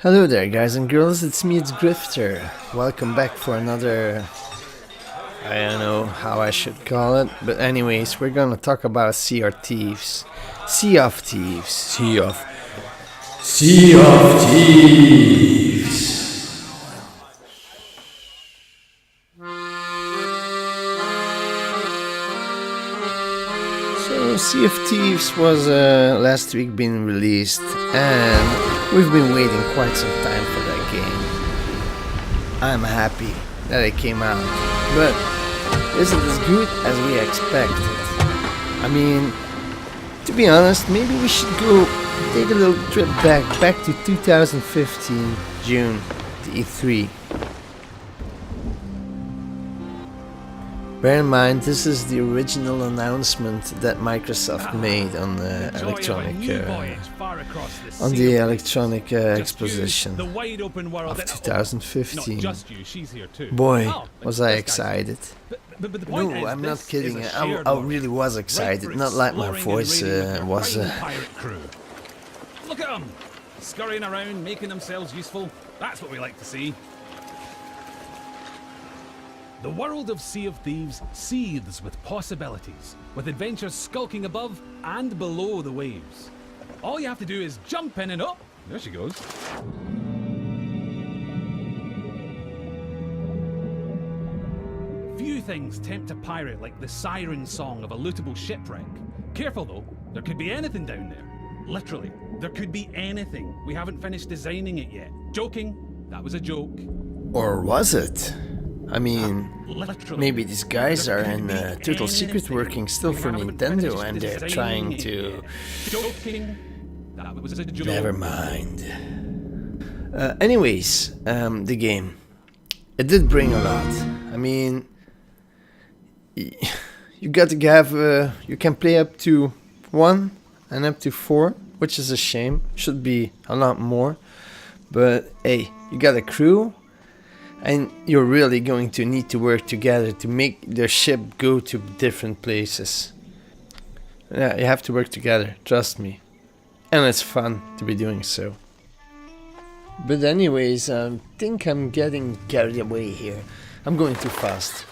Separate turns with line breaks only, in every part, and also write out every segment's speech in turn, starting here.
Hello there guys and girls, it's me, it's Grifter. Welcome back for another, I don't know how I should call it, but anyways, we're gonna talk about Sea of Thieves. Sea of Thieves. Sea of Thieves. So Sea of Thieves was last week being released, and we've been waiting quite some time for that game. I'm happy that it came out, but is it as good as we expected? I mean, to be honest, maybe we should go take a little trip back to 2015 June, the E3. Bear in mind, this is the original announcement that Microsoft made on the electronic exposition of 2015. Boy, was I excited! No, I'm not kidding. I really was excited. Not like my voice was.
Look at them, scurrying around, making themselves useful. That's what we like to see. The world of Sea of Thieves seethes with possibilities, with adventures skulking above and below the waves. All you have to do is jump in and up. There she goes. Few things tempt a pirate like the siren song of a lootable shipwreck. Careful though, there could be anything down there. Literally, there could be anything. We haven't finished designing it yet. Joking, that was a joke.
Or was it? I mean, maybe these guys are in total secret working still for Nintendo and they're trying to... Never mind. Anyways, the game. It did bring a lot. I mean, you got to have... you can play up to 1 and up to 4, which is a shame. Should be a lot more. But hey, you got a crew. And you're really going to need to work together to make their ship go to different places. Yeah, you have to work together, trust me. And it's fun to be doing so. But anyways, I think I'm getting carried away here. I'm going too fast.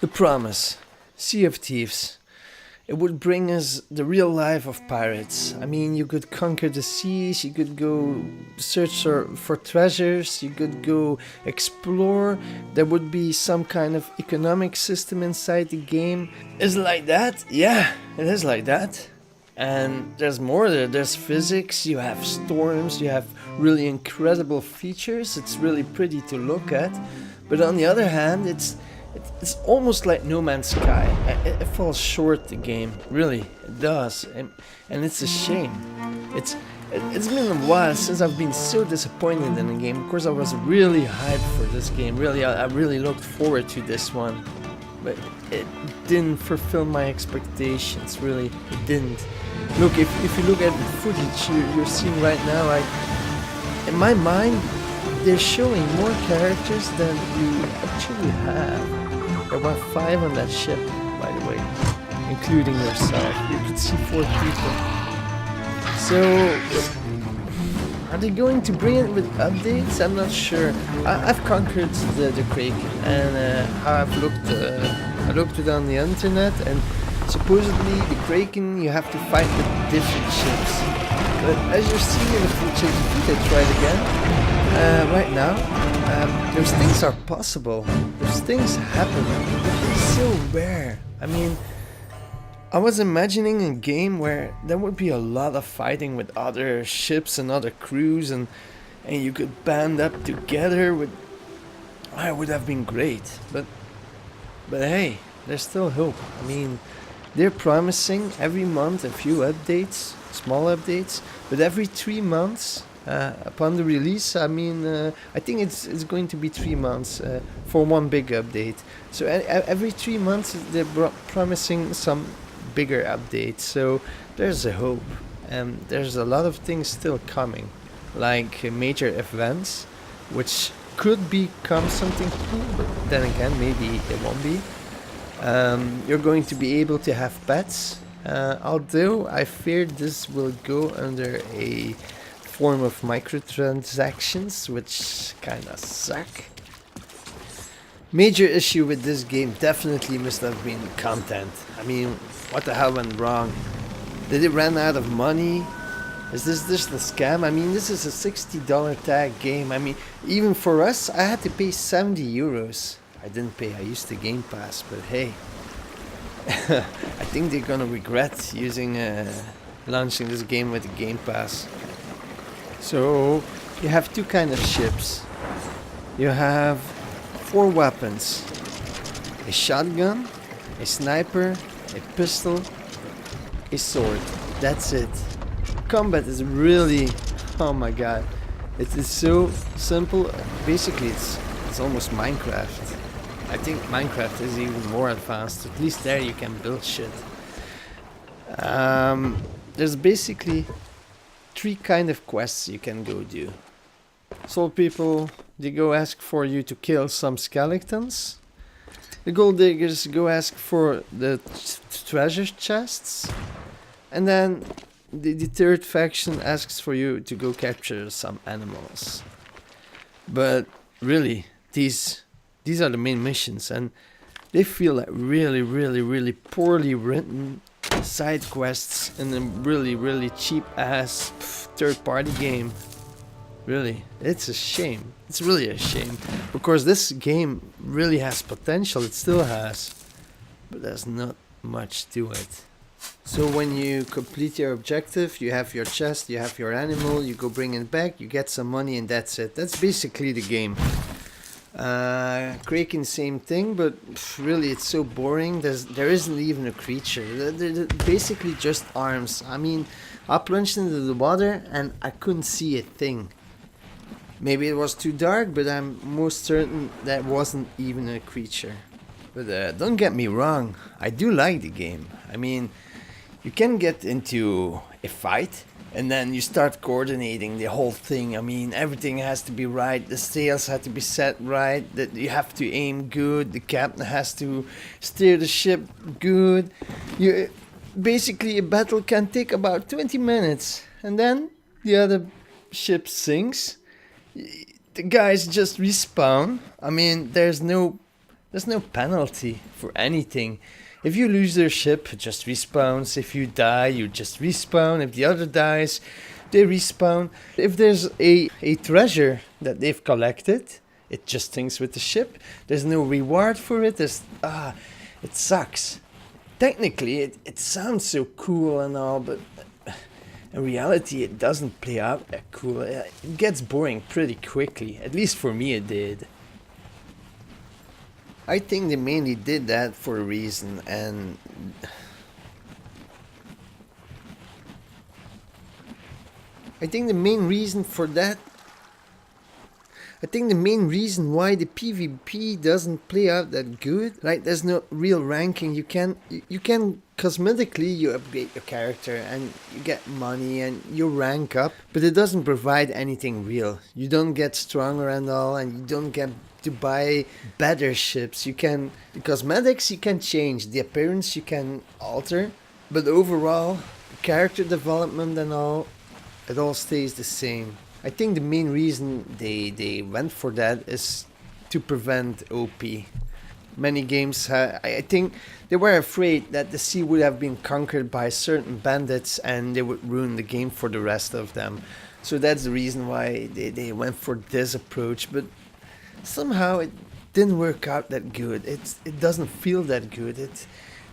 The promise, Sea of Thieves. It would bring us the real life of pirates. I mean, you could conquer the seas, you could go search for treasures, you could go explore. There would be some kind of economic system inside the game. Is it like that? Yeah, it is like that. And there's more there. There's physics, you have storms, you have really incredible features. It's really pretty to look at. But on the other hand, it's almost like No Man's Sky. It falls short, the game, really, it does, and it's a shame. It's been a while since I've been so disappointed in a game. Of course, I was really hyped for this game. Really, I really looked forward to this one, but it didn't fulfill my expectations. Really, it didn't. Look, if you look at the footage you're seeing right now, in my mind, they're showing more characters than you actually have. There were 5 on that ship, by the way, including yourself. You could see 4 people. So, are they going to bring it with updates? I'm not sure. I've conquered the Kraken, and I've looked. I looked it on the internet, and supposedly the Kraken you have to fight with different ships. But as you're seeing in the footage, I tried again. Right now, those things are possible. Those things happen. It's so rare. I mean, I was imagining a game where there would be a lot of fighting with other ships and other crews, and you could band up together with... Oh, it would have been great. But hey, there's still hope. I mean, they're promising every month a few updates, small updates, but every 3 months... upon the release, I mean, I think it's going to be 3 months for one big update. So every 3 months they're promising some bigger updates. So there's a hope, and there's a lot of things still coming, like major events, which could become something cool. But then again, maybe it won't be. You're going to be able to have pets, although I fear this will go under a form of microtransactions, which kinda suck. Major issue with this game definitely must have been content. I mean, what the hell went wrong? Did it run out of money? Is this just a scam? I mean, this is a $60 tag game. I mean, even for us, I had to pay 70 euros. I didn't pay, I used the Game Pass, but hey. I think they're gonna regret launching this game with the Game Pass. So, you have two kind of ships. You have 4 weapons. A shotgun, a sniper, a pistol, a sword. That's it. Combat is really, oh my god, it is so simple. Basically, it's almost Minecraft. I think Minecraft is even more advanced. At least there you can build shit. There's basically 3 kind of quests you can go do. Soul people, they go ask for you to kill some skeletons. The gold diggers go ask for the treasure chests. And then the third faction asks for you to go capture some animals. But really, these are the main missions, and they feel like really poorly written side quests in a really cheap ass third-party game. Really, it's a shame. It's really a shame, because this game really has potential. It still has, but there's not much to it. So when you complete your objective, you have your chest, you have your animal, you go bring it back, you get some money, and that's it. That's basically the game. Kraken, same thing, but really it's so boring. There isn't even a creature. They're basically just arms. I mean, I plunged into the water and I couldn't see a thing. Maybe it was too dark, but I'm most certain that wasn't even a creature. But don't get me wrong, I do like the game. I mean, you can get into a fight and then you start coordinating the whole thing. I mean, everything has to be right. The sails have to be set right. That you have to aim good. The captain has to steer the ship good. Basically, a battle can take about 20 minutes, and then the other ship sinks. The guys just respawn. I mean, there's no penalty for anything. If you lose their ship, it just respawns. If you die, you just respawn. If the other dies, they respawn. If there's a treasure that they've collected, it just sinks with the ship. There's no reward for it. It sucks. Technically, it sounds so cool and all, but in reality, it doesn't play out that cool. It gets boring pretty quickly. At least for me, it did. I think they mainly did that for a reason, and I think the main reason why the PvP doesn't play out that good, like there's no real ranking. You can cosmetically you upgrade your character and you get money and you rank up, but it doesn't provide anything real. You don't get stronger and all, and you don't get to buy better ships. The cosmetics you can change, the appearance you can alter, but overall, character development and all, it all stays the same. I think the main reason they went for that is to prevent OP. Many games, I think they were afraid that the sea would have been conquered by certain bandits and they would ruin the game for the rest of them. So that's the reason why they went for this approach, but somehow it didn't work out that good. It doesn't feel that good.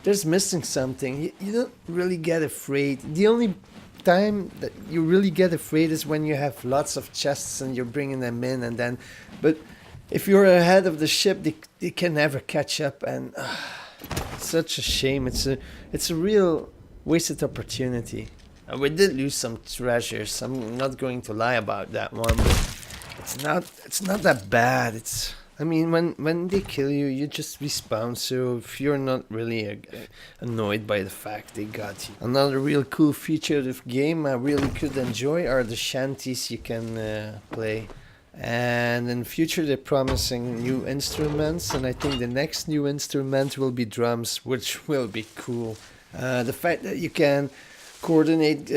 There's missing something. You don't really get afraid. The only time that you really get afraid is when you have lots of chests and you're bringing them in, and then, but if you're ahead of the ship, they can never catch up, and it's such a shame. It's a real wasted opportunity. And we did lose some treasures. I'm not going to lie about that one, but it's not that bad. I mean, when they kill you, you just respawn, so if you're not really annoyed by the fact they got you. Another real cool feature of the game I really could enjoy are the shanties you can play. And in the future they're promising new instruments, and I think the next new instrument will be drums, which will be cool. The fact that you can coordinate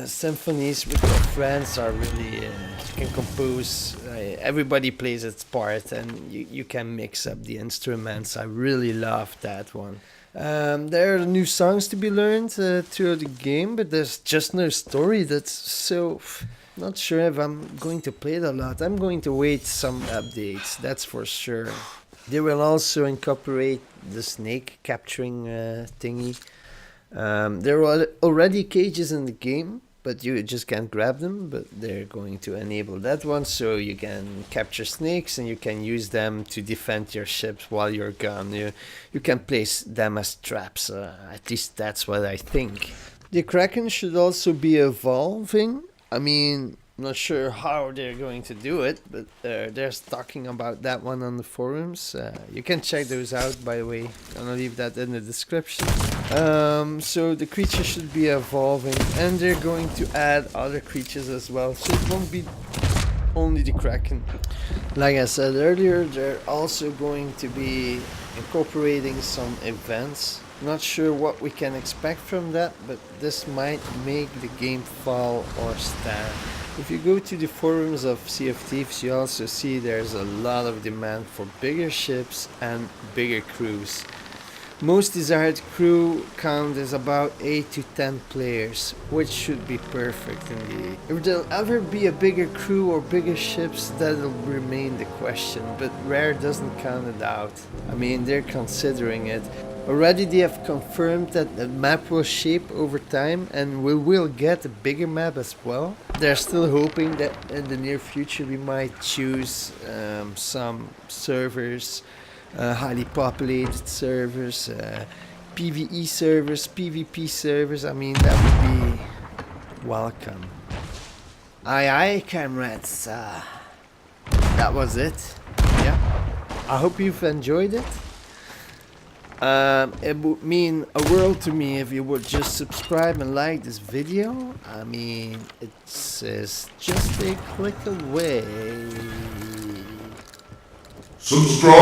symphonies with your friends are really you can compose everybody plays its part and you can mix up the instruments. I really love that one. There are new songs to be learned throughout the game, but there's just no story. That's so not sure if I'm going to play it a lot. I'm going to wait some updates, that's for sure. They will also incorporate the snake capturing thingy. There are already cages in the game, but you just can't grab them. But they're going to enable that one, so you can capture snakes and you can use them to defend your ships while you're gone. You can place them as traps. At least that's what I think. The Kraken should also be evolving. I mean, not sure how they're going to do it, but they're talking about that one on the forums. You can check those out, by the way. I'm gonna leave that in the description. So the creatures should be evolving, and they're going to add other creatures as well, so it won't be only the Kraken. Like I said earlier, they're also going to be incorporating some events. Not sure what we can expect from that, but this might make the game fall or stand. If you go to the forums of Sea of Thieves, you also see there's a lot of demand for bigger ships and bigger crews. Most desired crew count is about 8 to 10 players, which should be perfect indeed. If there'll ever be a bigger crew or bigger ships, that'll remain the question, but Rare doesn't count it out. I mean, they're considering it. Already they have confirmed that the map will shape over time and we will get a bigger map as well. They're still hoping that in the near future we might choose some servers, highly populated servers, PvE servers, PvP servers. I mean, that would be welcome. Aye aye, comrades. That was it. Yeah. I hope you've enjoyed it. It would mean a world to me if you would just subscribe and like this video. I mean, it's just a click away.
Subscribe!